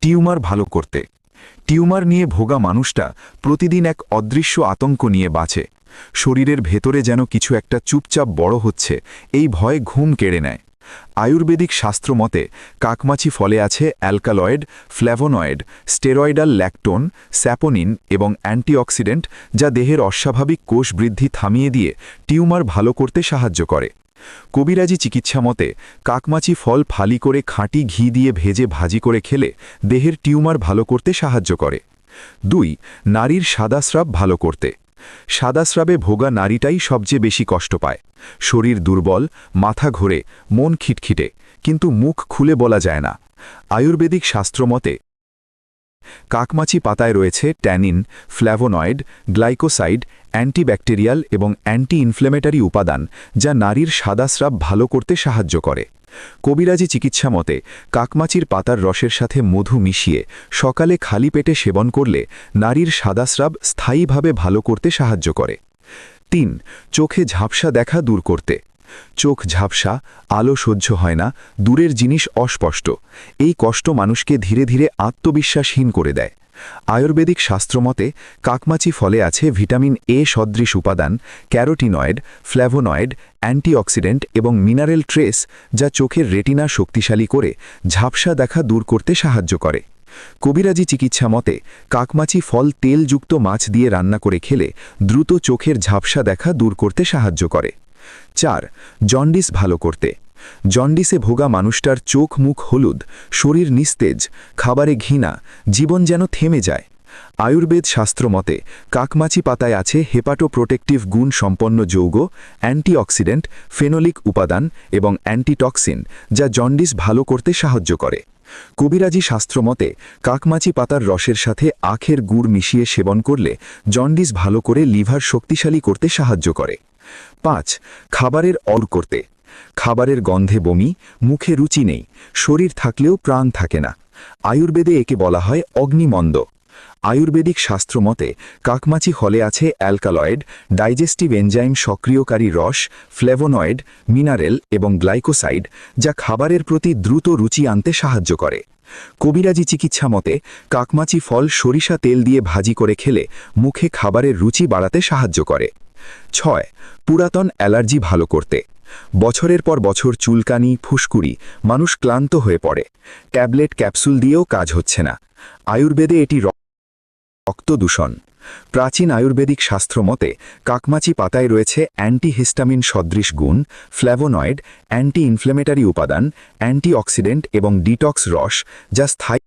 Tumour ভালো করতে। Tumour নিয়ে ভোগা মানুষটা প্রতিদিন এক অদৃশ্য আতঙ্ক নিয়ে বাঁচে। শরীরের ভেতরে যেন কিছু একটা চুপচাপ বড় হচ্ছে, এই ভয় ঘুম কেড়ে নেয়। আয়ুর্বেদিক শাস্ত্র মতে কাকমাছি ফলে আছে alkaloid, flavonoid, steroidal lactone, saponin এবং অ্যান্টিঅক্সিডেন্ট, যা দেহের অস্বাভাবিক কোষ বৃদ্ধি থামিয়ে দিয়ে টিউমার ভালো করতে সাহায্য করে। কবিরাজি চিকিৎসা মতে কাকমাছি ফল ফালি করে খাঁটি ঘি দিয়ে ভেজে ভাজি করে খেলে দেহের টিউমার ভালো করতে সাহায্য করে। 2. নারীর সাদাস্রাব ভালো করতে। সাদাস্রাবে ভোগা নারীটাই সবচেয়ে বেশি কষ্ট পায়। শরীর দুর্বল, মাথা ঘোরে, মন খিটখিটে, কিন্তু মুখ খুলে বলা যায় না। আয়ুর্বেদিক শাস্ত্র মতে কাকমাছি পাতায় রয়েছে ট্যানিন, ফ্ল্যাভোনয়েড, গ্লাইকোসাইড, অ্যান্টিব্যাকটেরিয়াল এবং অ্যান্টি ইনফ্লেমেটারি উপাদান, যা নারীর সাদাস্রাব ভালো করতে সাহায্য করে। কবিরাজি চিকিৎসা মতে কাকমাছির পাতার রসের সাথে মধু মিশিয়ে সকালে খালি পেটে সেবন করলে নারীর সাদাস্রাব স্থায়ীভাবে ভালো করতে সাহায্য করে। 3. চোখে ঝাপসা দেখা দূর করতে। চোখ ঝাপসা, আলো সহ্য হয় না, দূরের জিনিস অস্পষ্ট, এই কষ্ট মানুষকে ধীরে ধীরে আত্মবিশ্বাসহীন করে দেয়। আয়ুর্বেদিক শাস্ত্রমতে কাকমাছি ফলে আছে ভিটামিন এ সদৃশ উপাদান, ক্যারোটিনয়েড, ফ্ল্যাভোনয়েড, অ্যান্টিঅক্সিডেন্ট এবং মিনারেল ট্রেস, যা চোখের রেটিনা শক্তিশালী করে ঝাপসা দেখা দূর করতে সাহায্য করে। কবিরাজি চিকিৎসা মতে কাকমাছি ফল তেলযুক্ত মাছ দিয়ে রান্না করে খেলে দ্রুত চোখের ঝাপসা দেখা দূর করতে সাহায্য করে। 4. জন্ডিস ভালো করতে। জন্ডিসে ভোগা মানুষটার চোখ মুখ হলুদ, শরীর নিস্তেজ, খাবারে ঘৃণা, জীবন যেন থেমে যায়। আয়ুর্বেদ শাস্ত্র মতে কাকমাছি পাতায় আছে হেপাটোপ্রোটেক্টিভ গুণ সম্পন্ন যৌগ, অ্যান্টিঅক্সিডেন্ট, ফেনোলিক উপাদান এবং অ্যান্টিটক্সিন, যা জন্ডিস ভালো করতে সাহায্য করে। কবিরাজি শাস্ত্র মতে কাকমাছি পাতার রসের সাথে আখের গুড় মিশিয়ে সেবন করলে জন্ডিস ভালো করে লিভার শক্তিশালী করতে সাহায্য করে। 5. খাবারের অর করতে। খাবারের গন্ধে বমি, মুখে রুচি নেই, শরীর থাকলেও প্রাণ থাকে না। আয়ুর্বেদে একে বলা হয় অগ্নিমন্দ। আয়ুর্বেদিক শাস্ত্র মতে কাকমাছি ফলে আছে অ্যালকালয়েড, ডাইজেস্টিভ এনজাইম সক্রিয়কারী রস, ফ্লেভোনয়েড, মিনারেল এবং গ্লাইকোসাইড, যা খাবারের প্রতি দ্রুত রুচি আনতে সাহায্য করে। কবিরাজি চিকিৎসা মতে কাকমাছি ফল সরিষা তেল দিয়ে ভাজি করে খেলে মুখে খাবারের রুচি বাড়াতে সাহায্য করে। 6. পুরাতন অ্যালার্জি ভালো করতে। বছরের পর বছর চুলকানি, ফুসকুড়ি, মানুষ ক্লান্ত হয়ে পড়ে। ট্যাবলেট ক্যাপসুল দিয়েও কাজ হচ্ছে না। আয়ুর্বেদে এটি রক্ত দূষণ। প্রাচীন আয়ুর্বেদিক শাস্ত্র মতে কাকমাছি পাতায় রয়েছে অ্যান্টিহিস্টামিন সদৃশ গুণ, ফ্ল্যাভোনয়েড, অ্যান্টি ইনফ্লেমেটারি উপাদান, অ্যান্টিঅক্সিডেন্ট এবং ডিটক্স রস, যা স্থায়ী